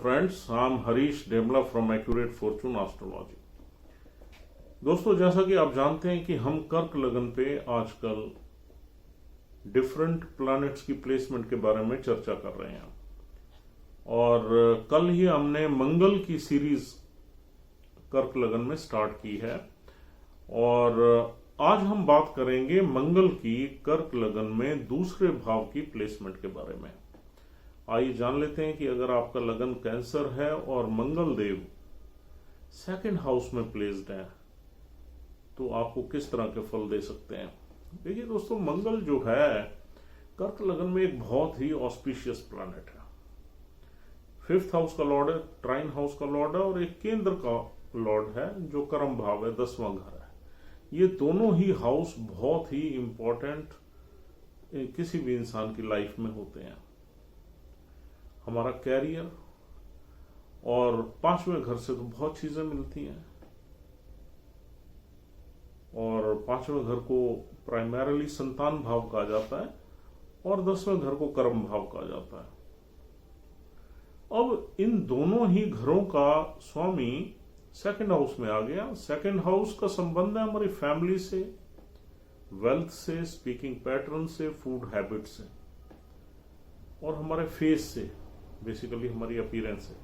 friends, I'm Harish Demla from accurate fortune astrology. दोस्तों, जैसा कि आप जानते हैं कि हम कर्क लगन पे आजकल डिफरेंट प्लैनेट्स की प्लेसमेंट के बारे में चर्चा कर रहे हैं और कल ही हमने मंगल की सीरीज कर्क लगन में स्टार्ट की है और आज हम बात करेंगे मंगल की कर्क लगन में दूसरे भाव की प्लेसमेंट के बारे में। आइए जान लेते हैं कि अगर आपका लगन कैंसर है और मंगल देव सेकंड हाउस में प्लेस्ड है तो आपको किस तरह के फल दे सकते हैं। देखिए दोस्तों, मंगल जो है कर्क लगन में एक बहुत ही ऑस्पिशियस प्लैनेट है। 5th हाउस का लॉर्ड है, ट्राइन हाउस का लॉर्ड है और एक केंद्र का लॉर्ड है जो कर्म भाव है, 10वां घर है। ये दोनों ही हाउस बहुत ही इंपॉर्टेंट किसी भी इंसान की लाइफ में होते हैं। हमारा कैरियर और 5वें घर से तो बहुत चीजें मिलती हैं और 5वें घर को प्राइमरीली संतान भाव कहा जाता है और 10वें घर को कर्म भाव कहा जाता है। अब इन दोनों ही घरों का स्वामी सेकंड हाउस में आ गया। सेकंड हाउस का संबंध है हमारी फैमिली से, वेल्थ से, स्पीकिंग पैटर्न से, फूड हैबिट से और हमारे फेस से, बेसिकली हमारी अपीयरेंस है।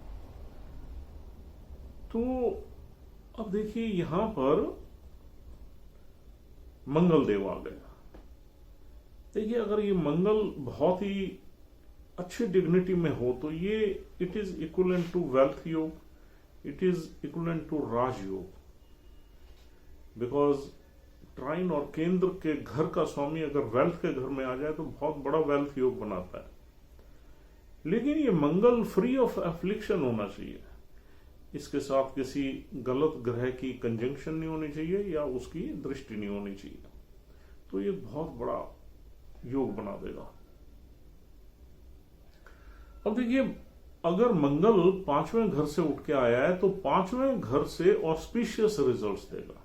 तो अब देखिए यहां पर मंगल देव आ गया। देखिए अगर ये मंगल बहुत ही अच्छी डिग्निटी में हो तो ये it is equivalent to wealth yoga, it is equivalent to Raj yoga, because ट्राइन और केंद्र के घर का स्वामी अगर वेल्थ के घर में आ जाए तो बहुत बड़ा वेल्थ योग बनाता है। लेकिन ये मंगल फ्री ऑफ एफ्लिक्शन होना चाहिए, इसके साथ किसी गलत ग्रह की कंजंक्शन नहीं होनी चाहिए या उसकी दृष्टि नहीं होनी चाहिए, तो ये बहुत बड़ा योग बना देगा। अब देखिए अगर मंगल 5वें घर से उठ के आया है तो 5वें घर से ऑस्पिशियस रिजल्ट्स देगा।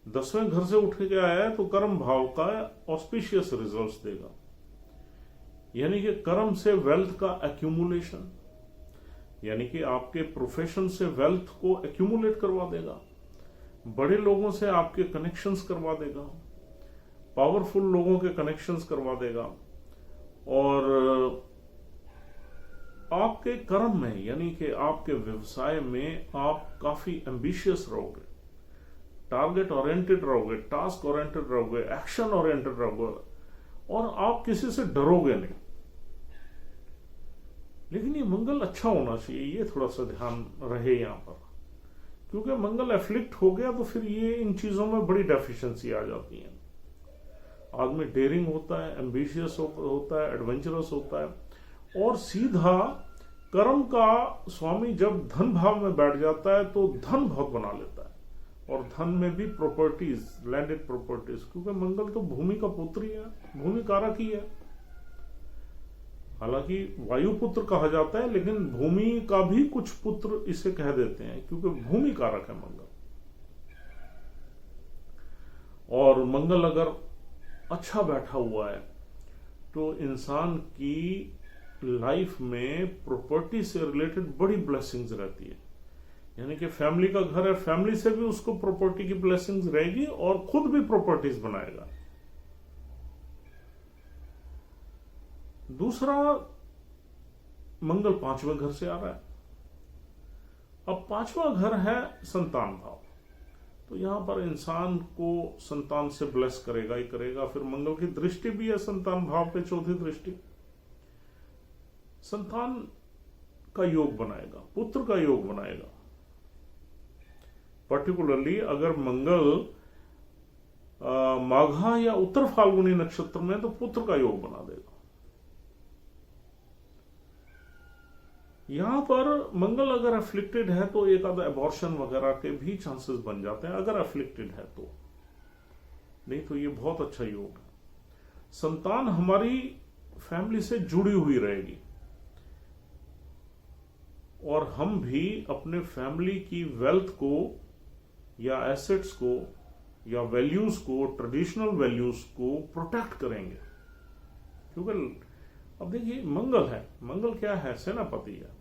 10वें घर से उठ के आया है तो कर्म भाव का ऑस्पिशियस रिजल्ट्स देगा, यानी कि कर्म से वेल्थ का एक्यूमुलेशन, यानी कि आपके प्रोफेशन से वेल्थ को एक्यूमुलेट करवा देगा, बड़े लोगों से आपके कनेक्शंस करवा देगा, पावरफुल लोगों के कनेक्शंस करवा देगा और आपके कर्म में यानी कि आपके व्यवसाय में आप काफी एम्बिशियस रहोगे, टारगेट ओरिएंटेड रहोगे, टास्क ओरिएंटेड रहोगे, एक्शन ओरिएंटेड रहोगे और आप किसी से डरोगे नहीं। लेकिन ये मंगल अच्छा होना चाहिए, ये थोड़ा सा ध्यान रहे यहां पर, क्योंकि मंगल एफ्लिक्ट हो गया तो फिर ये इन चीजों में बड़ी डेफिशिएंसी आ जाती है। आदमी डेयरिंग होता है, एम्बिशियस होता है, एडवेंचरस होता है और सीधा कर्म का स्वामी जब धन भाव में बैठ जाता है तो धन बहुत बना लेता है और धन में भी प्रॉपर्टीज, लैंडेड प्रॉपर्टीज, क्योंकि मंगल तो भूमि का पुत्र ही है, भूमि कारक ही है। हालांकि वायुपुत्र कहा जाता है लेकिन भूमि का भी कुछ पुत्र इसे कह देते हैं क्योंकि भूमि कारक है मंगल। और मंगल अगर अच्छा बैठा हुआ है तो इंसान की लाइफ में प्रॉपर्टी से रिलेटेड बड़ी ब्लेसिंग्स रहती है, यानी कि फैमिली का घर है, फैमिली से भी उसको प्रॉपर्टी की ब्लेसिंग्स रहेगी और खुद भी प्रॉपर्टीज बनाएगा। दूसरा, मंगल 5वें घर से आ रहा है। अब 5वां घर है संतान भाव, तो यहां पर इंसान को संतान से ब्लेस करेगा ही करेगा। फिर मंगल की दृष्टि भी है संतान भाव पे, चौथी दृष्टि, संतान का योग बनाएगा, पुत्र का योग बनाएगा। पर्टिकुलरली अगर मंगल माघा या उत्तर फाल्गुनी नक्षत्र में तो पुत्र का योग बना देगा। यहां पर मंगल अगर अफ्लिक्टेड है तो एक आधा एबॉर्शन वगैरह के भी चांसेस बन जाते हैं, अगर अफ्लिक्टेड है तो, नहीं तो ये बहुत अच्छा योग है। संतान हमारी फैमिली से जुड़ी हुई रहेगी और हम भी अपने फैमिली की वेल्थ को या एसेट्स को या वैल्यूज को, ट्रेडिशनल वैल्यूज को प्रोटेक्ट करेंगे, क्योंकि अब देखिए मंगल है, मंगल क्या है, सेनापति है।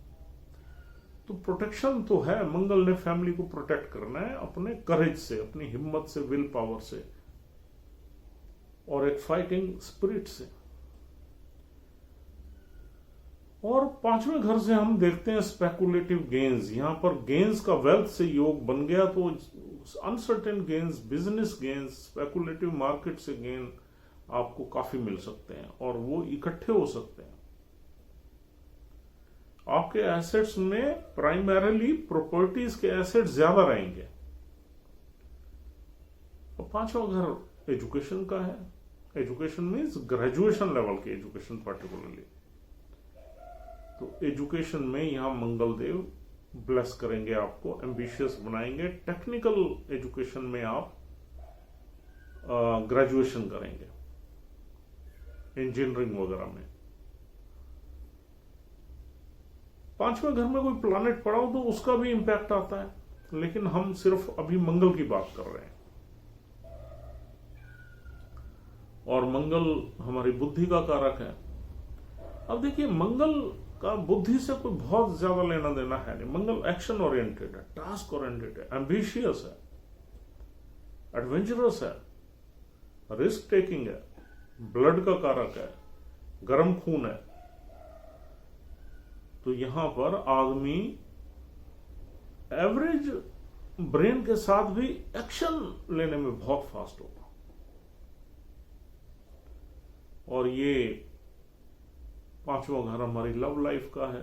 तो प्रोटेक्शन तो है, मंगल ने फैमिली को प्रोटेक्ट करना है अपने करेज से, अपनी हिम्मत से, विल पावर से और एक फाइटिंग स्पिरिट से। और 5वें घर से हम देखते हैं स्पेकुलेटिव गेन्स। यहां पर गेन्स का वेल्थ से योग बन गया, तो uncertain gains, business gains, speculative market से गेन आपको काफी मिल सकते हैं और वो इकट्ठे हो सकते हैं। आपके एसेट्स में प्राइमरीली प्रॉपर्टीज के एसेट्स ज्यादा रहेंगे। और 5वां घर एजुकेशन का है। एजुकेशन मीन्स ग्रेजुएशन लेवल की एजुकेशन पर्टिकुलरली। तो एजुकेशन में यहां मंगल देव ब्लेस करेंगे, आपको एम्बिशियस बनाएंगे। टेक्निकल एजुकेशन में आप ग्रेजुएशन करेंगे, इंजीनियरिंग वगैरह में। 5वें घर में कोई प्लैनेट पड़ा हो तो उसका भी इंपैक्ट आता है, लेकिन हम सिर्फ अभी मंगल की बात कर रहे हैं। और मंगल हमारी बुद्धि का कारक है। अब देखिए, मंगल का बुद्धि से कोई बहुत ज्यादा लेना देना है नहीं। मंगल एक्शन ओरिएंटेड है, टास्क ओरिएंटेड है, एम्बिशियस है, एडवेंचरस है, रिस्क टेकिंग है, ब्लड का कारक है, गर्म खून है। तो यहां पर आदमी एवरेज ब्रेन के साथ भी एक्शन लेने में बहुत फास्ट होगा। और ये 5वां घर हमारी लव लाइफ का है।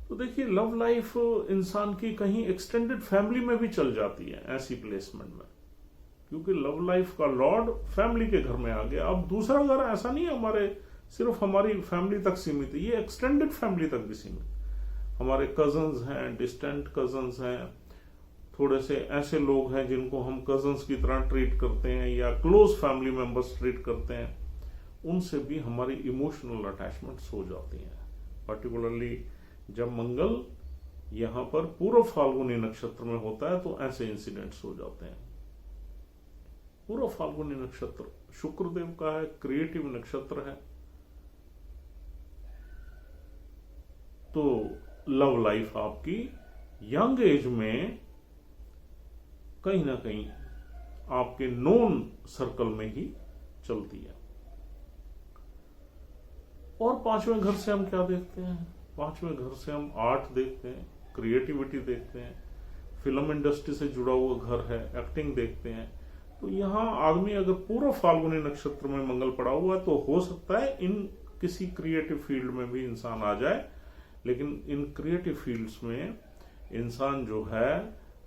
तो देखिए, लव लाइफ इंसान की कहीं एक्सटेंडेड फैमिली में भी चल जाती है ऐसी प्लेसमेंट में, क्योंकि लव लाइफ का लॉर्ड फैमिली के घर में आ गया। अब दूसरा घर ऐसा नहीं है हमारे सिर्फ हमारी फैमिली तक सीमित है, ये एक्सटेंडेड फैमिली तक भी सीमित। हमारे कजन्स हैं, डिस्टेंट कजन्स हैं, थोड़े से ऐसे लोग हैं जिनको हम कजन्स की तरह ट्रीट करते हैं या क्लोज फैमिली मेंबर्स ट्रीट करते हैं, उनसे भी हमारी इमोशनल अटैचमेंट्स हो जाती हैं। पर्टिकुलरली जब मंगल यहां पर पूर्व फाल्गुनी नक्षत्र में होता है तो ऐसे इंसिडेंट्स हो जाते हैं। पूर्व फाल्गुनी नक्षत्र शुक्रदेव का है, क्रिएटिव नक्षत्र है। तो लव लाइफ आपकी यंग एज में कहीं ना कहीं आपके नोन सर्कल में ही चलती है। और 5वें घर से हम क्या देखते हैं? 5वें घर से हम आर्ट देखते हैं, क्रिएटिविटी देखते हैं, फिल्म इंडस्ट्री से जुड़ा हुआ घर है, एक्टिंग देखते हैं। तो यहां आदमी अगर पूर्व फाल्गुनी नक्षत्र में मंगल पड़ा हुआ है तो हो सकता है इन किसी क्रिएटिव फील्ड में भी इंसान आ जाए। लेकिन इन क्रिएटिव फील्ड्स में इंसान जो है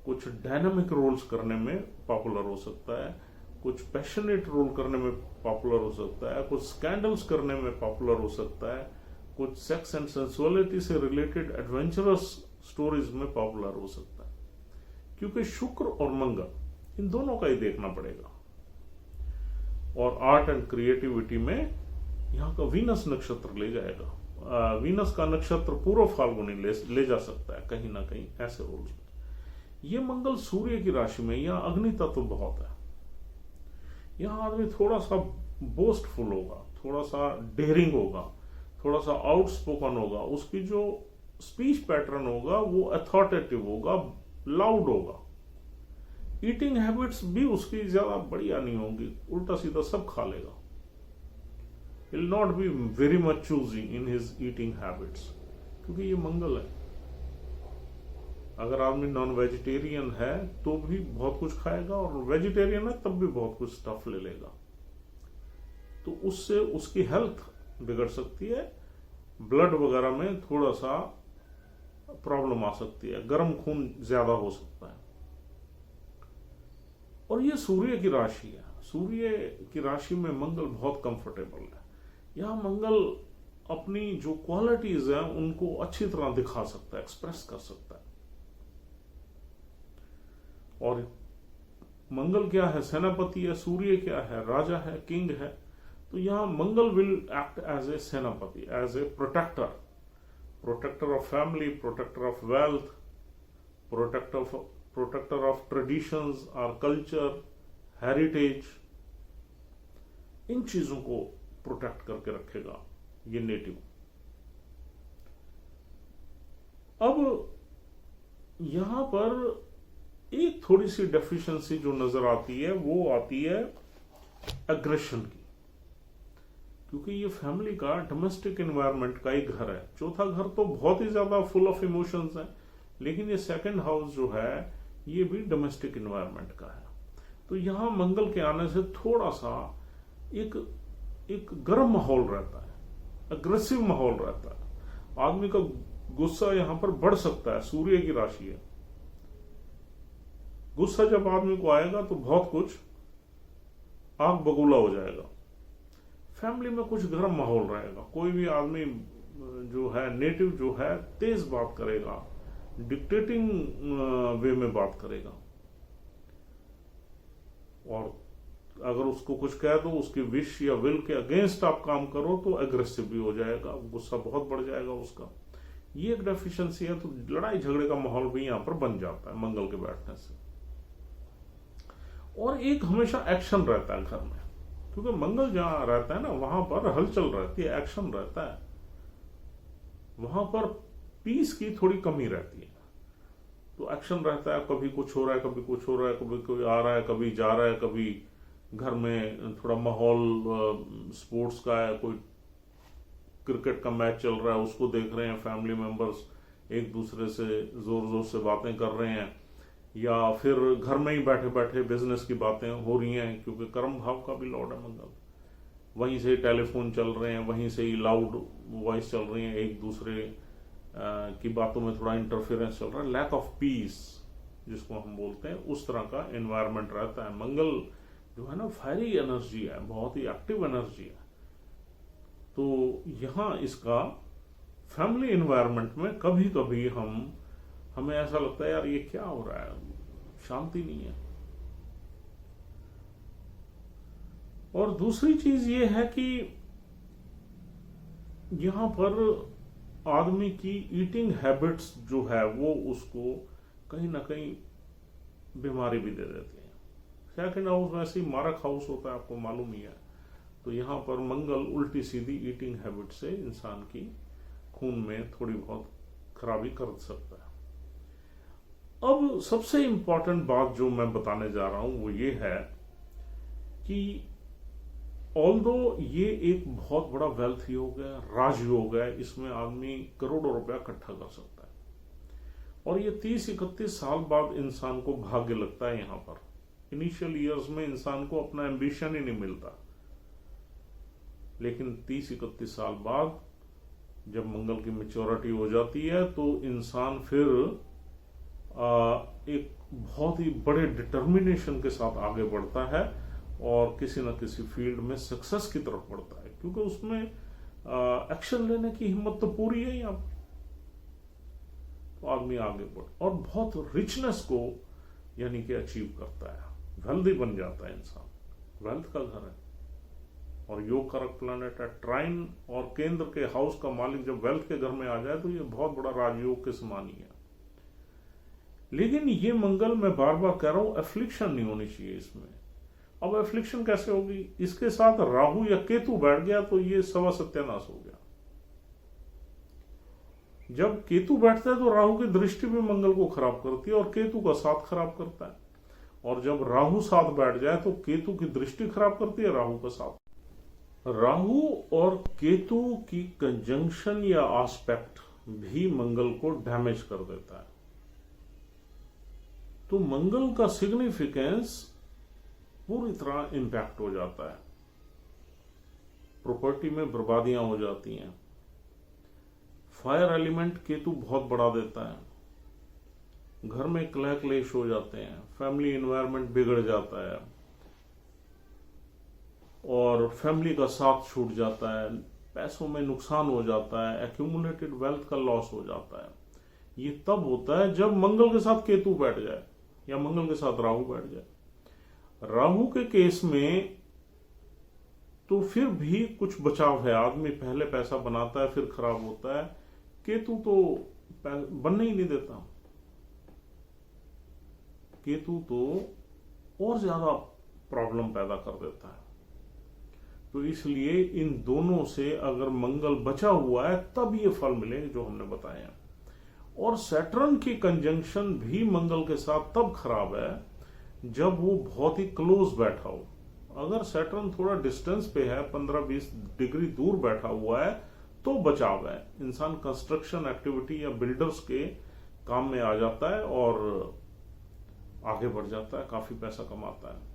कुछ डायनामिक रोल्स करने में पॉपुलर हो सकता है, कुछ पैशनेट रोल करने में पॉपुलर हो सकता है, कुछ स्कैंडल्स करने में पॉपुलर हो सकता है, कुछ सेक्स एंड सेंसुअलिटी से रिलेटेड एडवेंचरस स्टोरीज में पॉपुलर हो सकता है। क्योंकि शुक्र और मंगल इन दोनों का ही देखना पड़ेगा। और आर्ट एंड क्रिएटिविटी में यहां का वीनस नक्षत्र ले जाएगा। वीनस का नक्षत्र पूर्व फाल्गुनी ले जा सकता है कहीं ना कहीं ऐसे रोल्स में। ये मंगल सूर्य की राशि में, यहां अग्नि तत्व बहुत है। यहां आदमी थोड़ा सा बोस्टफुल होगा, थोड़ा सा डेयरिंग होगा, थोड़ा सा आउटस्पोकन होगा, उसकी जो स्पीच पैटर्न होगा वो अथॉरिटेटिव होगा, लाउड होगा। ईटिंग हैबिट्स भी उसकी ज्यादा बढ़िया नहीं होंगी, उल्टा सीधा सब खा लेगा। He will not be very much choosy in his eating habits, क्योंकि ये मंगल है। अगर आदमी नॉन वेजिटेरियन है तो भी बहुत कुछ खाएगा, और वेजिटेरियन है तब भी बहुत कुछ स्टफ ले लेगा। तो उससे उसकी हेल्थ बिगड़ सकती है, ब्लड वगैरह में थोड़ा सा प्रॉब्लम आ सकती है, गर्म खून ज्यादा हो सकता है। और ये सूर्य की राशि है। सूर्य की राशि में मंगल बहुत कंफर्टेबल है। यहां मंगल अपनी जो क्वालिटीज हैं उनको अच्छी तरह दिखा सकता है, एक्सप्रेस कर सकता है। और मंगल क्या है? सेनापति है। सूर्य क्या है? राजा है, किंग है। तो यहां Mangal will act as a senapati, as a protector of family, protector of wealth, protector of traditions और कल्चर, हेरिटेज। इन चीजों को प्रोटेक्ट करके रखेगा ये नेटिव। अब यहां पर एक थोड़ी सी डेफिशिएंसी जो नजर आती है वो आती है एग्रेशन की, क्योंकि ये फैमिली का डोमेस्टिक एनवायरनमेंट का ही घर है। चौथा घर तो बहुत ही ज्यादा फुल ऑफ इमोशंस है, लेकिन ये सेकंड हाउस जो है ये भी डोमेस्टिक एनवायरनमेंट का है। तो यहां मंगल के आने से थोड़ा सा एक गर्म माहौल रहता है, अग्रेसिव माहौल रहता है। आदमी का गुस्सा यहां पर बढ़ सकता है, सूर्य की राशि है। गुस्सा जब आदमी को आएगा तो बहुत कुछ आग बगूला हो जाएगा। फैमिली में कुछ गर्म माहौल रहेगा, कोई भी आदमी जो है नेटिव जो है तेज बात करेगा, डिक्टेटिंग वे में बात करेगा, और अगर उसको कुछ कह दो उसकी विश या विल के अगेंस्ट आप काम करो तो एग्रेसिव भी हो जाएगा, गुस्सा बहुत बढ़ जाएगा उसका। ये एक डेफिशिएंसी है। तो लड़ाई झगड़े का माहौल भी यहां पर बन जाता है मंगल के बैठने से। और एक हमेशा एक्शन रहता है घर में, क्योंकि मंगल जहां रहता है ना वहां पर हलचल रहती है, एक्शन रहता है, वहां पर पीस की थोड़ी कमी रहती है। तो एक्शन रहता है, कभी कुछ हो रहा है, कभी कुछ हो रहा है, कभी कोई आ रहा है, कभी जा रहा है, कभी घर में थोड़ा माहौल स्पोर्ट्स का है, कोई क्रिकेट का मैच चल रहा है उसको देख रहे हैं, फैमिली मेंबर्स एक दूसरे से जोर जोर से बातें कर रहे हैं, या फिर घर में ही बैठे बैठे बिजनेस की बातें हो रही हैं, क्योंकि कर्म भाव का भी लॉर्ड है मंगल। वहीं से टेलीफोन चल रहे हैं, वहीं से ही लाउड वॉइस चल रही है, एक दूसरे की बातों में थोड़ा इंटरफेरेंस चल रहा है। लैक ऑफ पीस जिसको हम बोलते हैं, उस तरह का एनवायरनमेंट रहता है। मंगल जो है ना फायरी एनर्जी है, बहुत ही एक्टिव एनर्जी है। तो यहां इसका फैमिली एनवायरनमेंट में कभी कभी हमें ऐसा लगता है यार ये क्या हो रहा है, शांति नहीं है। और दूसरी चीज ये है कि यहां पर आदमी की ईटिंग हैबिट्स जो है वो उसको कहीं ना कहीं बीमारी भी दे देती है। सेकंड हाउस वैसे ही मारक हाउस होता है, आपको मालूम ही है। तो यहां पर मंगल उल्टी सीधी ईटिंग हैबिट से इंसान की खून में थोड़ी बहुत खराबी कर सकता है। अब सबसे इंपॉर्टेंट बात जो मैं बताने जा रहा हूं वो ये है कि ऑल्दो ये एक बहुत बड़ा वेल्थ योग है, राजयोग है, इसमें आदमी करोड़ों रुपया इकट्ठा कर सकता है। और ये 30-31 साल बाद इंसान को भाग्य लगता है। यहां पर इनिशियल ईयर्स में इंसान को अपना एम्बिशन ही नहीं मिलता, लेकिन 30-31 साल बाद जब मंगल की मैच्योरिटी हो जाती है तो इंसान फिर एक बहुत ही बड़े डिटर्मिनेशन के साथ आगे बढ़ता है और किसी न किसी फील्ड में सक्सेस की तरफ बढ़ता है, क्योंकि उसमें एक्शन लेने की हिम्मत तो पूरी है यहां पर। तो आदमी आगे बढ़ और बहुत रिचनेस को यानी कि अचीव करता है, वेल्दी बन जाता है इंसान। वेल्थ का घर है और योग कारक प्लैनेट है। ट्राइन और केंद्र के हाउस का मालिक जब वेल्थ के घर में आ जाए तो ये बहुत बड़ा राजयोग के समान ही है। लेकिन ये मंगल, मैं बार बार कह रहा हूं, एफ्लिक्शन नहीं होनी चाहिए इसमें। अब एफ्लिक्शन कैसे होगी? इसके साथ राहु या केतु बैठ गया तो ये सवा सत्यानाश हो गया। जब केतु बैठता है तो राहु की दृष्टि भी मंगल को खराब करती है और केतु का साथ खराब करता है। और जब राहु साथ बैठ जाए तो केतु की दृष्टि खराब करती है, राहु का साथ। राहु और केतु की कंजंक्शन या आस्पेक्ट भी मंगल को डैमेज कर देता है। तो मंगल का सिग्निफिकेंस पूरी तरह इंपैक्ट हो जाता है। प्रॉपर्टी में बर्बादियां हो जाती हैं। फायर एलिमेंट केतु बहुत बढ़ा देता है। घर में कलह क्लेश हो जाते हैं, फैमिली एनवायरनमेंट बिगड़ जाता है और फैमिली का साथ छूट जाता है, पैसों में नुकसान हो जाता है, एक्यूमुलेटेड वेल्थ का लॉस हो जाता है। ये तब होता है जब मंगल के साथ केतु बैठ जाए या मंगल के साथ राहु बैठ जाए। राहु के केस में तो फिर भी कुछ बचाव है, आदमी पहले पैसा बनाता है फिर खराब होता है। केतु तो बनने ही नहीं देता, केतु तो और ज्यादा प्रॉब्लम पैदा कर देता है। तो इसलिए इन दोनों से अगर मंगल बचा हुआ है तब ये फल मिलेंगे जो हमने बताया। और सैटर्न की कंजंक्शन भी मंगल के साथ तब खराब है जब वो बहुत ही क्लोज बैठा हो। अगर सैटर्न थोड़ा डिस्टेंस पे है, 15-20 डिग्री दूर बैठा हुआ है, तो बचाव है। इंसान कंस्ट्रक्शन एक्टिविटी या बिल्डर्स के काम में आ जाता है और आगे बढ़ जाता है, काफी पैसा कमाता है।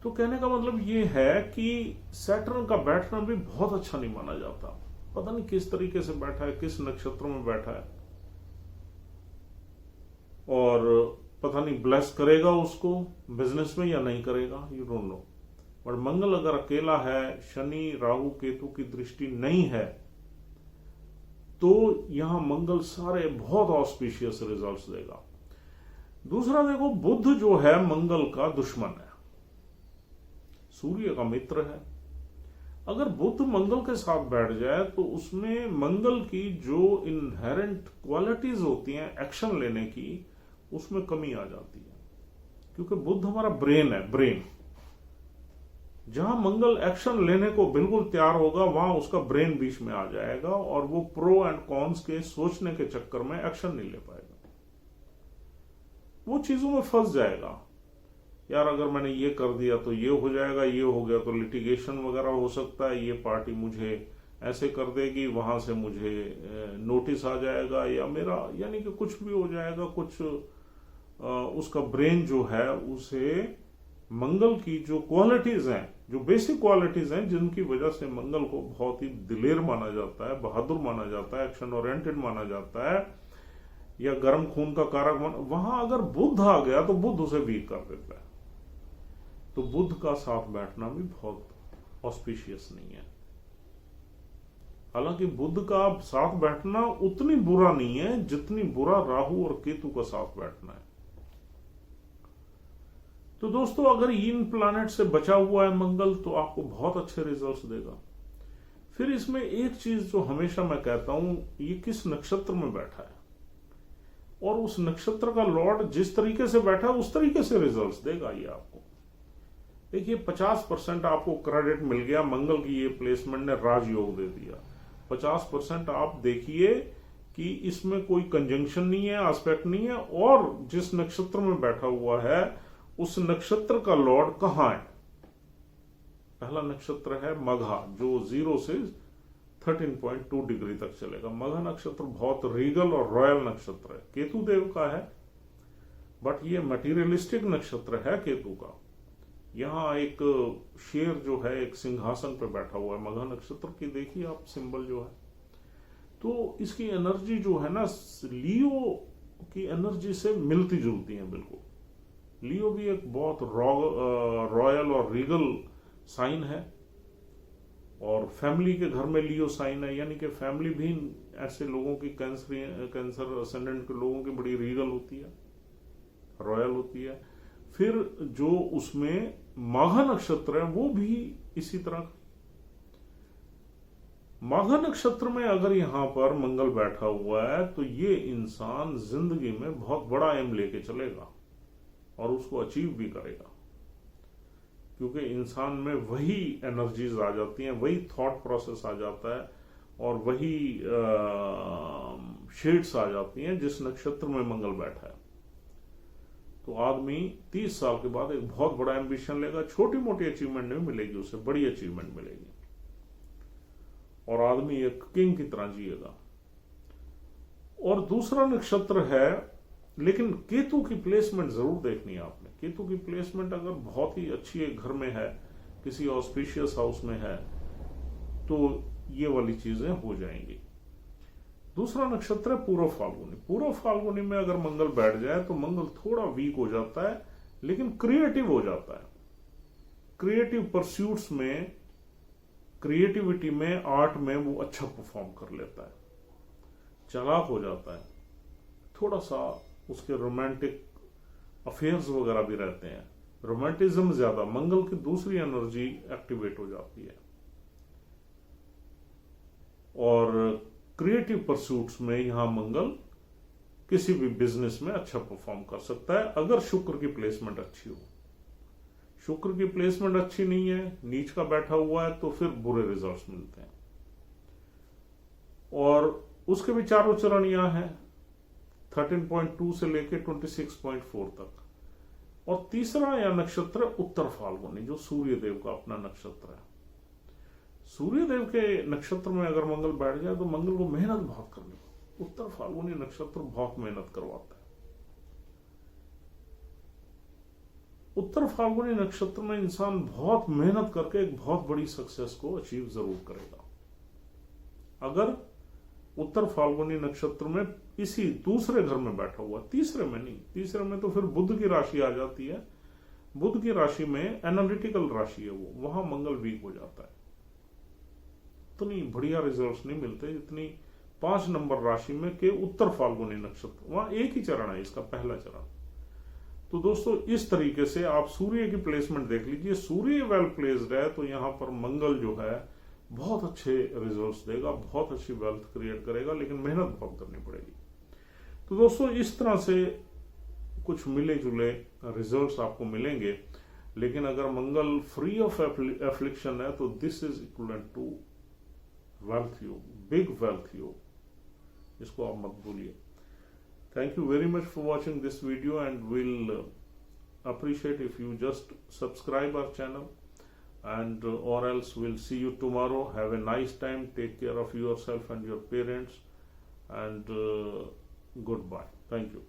तो कहने का मतलब ये है कि सैटर्न का बैठना भी बहुत अच्छा नहीं माना जाता। पता नहीं किस तरीके से बैठा है, किस नक्षत्र में बैठा है, और पता नहीं ब्लेस करेगा उसको बिजनेस में या नहीं करेगा, यू डोंट नो। बट मंगल अगर अकेला है, शनि राहु केतु की दृष्टि नहीं है, तो यहां मंगल सारे बहुत ऑस्पिशियस रिजल्ट्स देगा। दूसरा देखो, बुध जो है मंगल का दुश्मन है, सूर्य का मित्र है। अगर बुध मंगल के साथ बैठ जाए तो उसमें मंगल की जो इनहेरेंट क्वालिटीज होती हैं एक्शन लेने की, उसमें कमी आ जाती है। क्योंकि बुध हमारा ब्रेन है, ब्रेन। जहां मंगल एक्शन लेने को बिल्कुल तैयार होगा, वहां उसका ब्रेन बीच में आ जाएगा और वो प्रो एंड कॉन्स के सोचने के चक्कर में एक्शन नहीं ले पाएगा, वो चीजों में फंस जाएगा। यार अगर मैंने ये कर दिया तो ये हो जाएगा, ये हो गया तो लिटिगेशन वगैरह हो सकता है, ये पार्टी मुझे ऐसे कर देगी, वहां से मुझे नोटिस आ जाएगा, या मेरा यानी कि कुछ भी हो जाएगा। कुछ उसका ब्रेन जो है उसे मंगल की जो क्वालिटीज हैं, जो बेसिक क्वालिटीज हैं, जिनकी वजह से मंगल को बहुत ही दिलेर माना जाता है, बहादुर माना जाता है, एक्शन ओरिएंटेड माना जाता है, या गर्म खून का कारक वहां अगर बुध आ गया तो बुध उसे वीक कर देता है। तो बुध का साथ बैठना भी बहुत ऑस्पिशियस नहीं है। हालांकि बुध का साथ बैठना उतनी बुरा नहीं है जितनी बुरा राहु और केतु का साथ बैठना है। तो दोस्तों, अगर इन प्लैनेट से बचा हुआ है मंगल, तो आपको बहुत अच्छे रिजल्ट्स देगा। फिर इसमें एक चीज जो हमेशा मैं कहता हूं, ये किस नक्षत्र में बैठा है, और उस नक्षत्र का लॉर्ड जिस तरीके से बैठा है उस तरीके से रिजल्ट्स देगा ये आपको। देखिए, 50% आपको क्रेडिट मिल गया, मंगल की ये प्लेसमेंट ने राजयोग दे दिया। 50% आप देखिए कि इसमें कोई कंजंक्शन नहीं है, एस्पेक्ट नहीं है, और जिस नक्षत्र में बैठा हुआ है उस नक्षत्र का लॉर्ड कहां है। पहला नक्षत्र है मघा, जो 0 से 13.2 डिग्री तक चलेगा। मघा नक्षत्र बहुत रीगल और रॉयल नक्षत्र है, केतु देव का है, बट ये मटीरियलिस्टिक नक्षत्र है केतु का। यहां एक शेर जो है एक सिंहासन पे बैठा हुआ है। मघा नक्षत्र की देखिए आप सिंबल जो है, तो इसकी एनर्जी जो है ना, लियो की एनर्जी से मिलती जुलती है बिल्कुल। लियो भी एक बहुत रॉयल और रीगल साइन है, और फैमिली के घर में लियो साइन है, यानी कि फैमिली भी ऐसे लोगों की, कैंसर असेंडेंट के लोगों की बड़ी रीगल होती है, रॉयल होती है। फिर जो उसमें माघा नक्षत्र है वो भी इसी तरह। माघा नक्षत्र में अगर यहां पर मंगल बैठा हुआ है तो ये इंसान जिंदगी में बहुत बड़ा एम लेके चलेगा और उसको अचीव भी करेगा, क्योंकि इंसान में वही एनर्जीज आ जाती हैं, वही थॉट प्रोसेस आ जाता है, और वही शेड्स आ जाती हैं जिस नक्षत्र में मंगल बैठा है। तो आदमी 30 साल के बाद एक बहुत बड़ा एम्बिशन लेगा। छोटी मोटी अचीवमेंट नहीं मिलेगी उसे, बड़ी अचीवमेंट मिलेगी, और आदमी एक किंग की तरह जिएगा। और दूसरा नक्षत्र है, लेकिन केतु की प्लेसमेंट जरूर देखनी है आपने। केतु की प्लेसमेंट अगर बहुत ही अच्छी एक घर में है, किसी ऑस्पिशियस हाउस में है, तो ये वाली चीजें हो जाएंगी। दूसरा नक्षत्र है पूर्व फाल्गुनी। पूर्व फाल्गुनी में अगर मंगल बैठ जाए तो मंगल थोड़ा वीक हो जाता है, लेकिन क्रिएटिव हो जाता है। क्रिएटिव परस्यूट्स में, क्रिएटिविटी में, आर्ट में वो अच्छा परफॉर्म कर लेता है, चालाक हो जाता है। थोड़ा सा उसके रोमांटिक अफेयर्स वगैरह भी रहते हैं, रोमांटिज्म ज्यादा, मंगल की दूसरी एनर्जी एक्टिवेट हो जाती है। और क्रिएटिव परस्यूट्स में यहां मंगल किसी भी बिजनेस में अच्छा परफॉर्म कर सकता है, अगर शुक्र की प्लेसमेंट अच्छी हो। शुक्र की प्लेसमेंट अच्छी नहीं है, नीच का बैठा हुआ है, तो फिर बुरे रिजल्ट्स मिलते हैं। और उसके भी चारों चरण यहाँ है, 13.2 से लेके 26.4 तक। और तीसरा या नक्षत्र उत्तर फाल्गुनी, जो सूर्य देव का अपना नक्षत्र है। सूर्य देव के नक्षत्र में अगर मंगल बैठ जाए तो मंगल को मेहनत बहुत करनी है। उत्तर फाल्गुनी नक्षत्र बहुत मेहनत करवाता है। उत्तर फाल्गुनी नक्षत्र में इंसान बहुत मेहनत करके एक बहुत बड़ी सक्सेस को अचीव जरूर करेगा। अगर उत्तर फाल्गुनी नक्षत्र में इसी दूसरे घर में बैठा हुआ, तीसरे में नहीं, तीसरे में तो फिर बुध की राशि आ जाती है। बुध की राशि में एनालिटिकल राशि है वो, वहां मंगल वीक हो जाता है। इतनी बढ़िया रिजल्ट्स नहीं मिलते जितनी 5 नंबर राशि में के उत्तर फाल्गुनी नक्षत्र, वहां एक ही चरण है इसका, पहला चरण। तो दोस्तों इस तरीके से आप सूर्य की प्लेसमेंट देख लीजिए। सूर्य वेल प्लेस्ड है तो यहां पर मंगल जो है बहुत अच्छे रिजल्ट्स देगा, बहुत अच्छी वेल्थ क्रिएट करेगा, लेकिन मेहनत बहुत करनी पड़ेगी। तो दोस्तों इस तरह से कुछ मिले जुले रिजल्ट्स आपको मिलेंगे। लेकिन अगर मंगल फ्री ऑफ एफ्लिक्शन है तो this is equivalent to wealth yoga, big wealth yoga. इसको आप मत भूलिए। Thank you very much for watching this video, and we'll appreciate if you just subscribe our channel, and or else we'll see you tomorrow. Have a nice time. Take care of yourself and your parents, and goodbye. Thank you.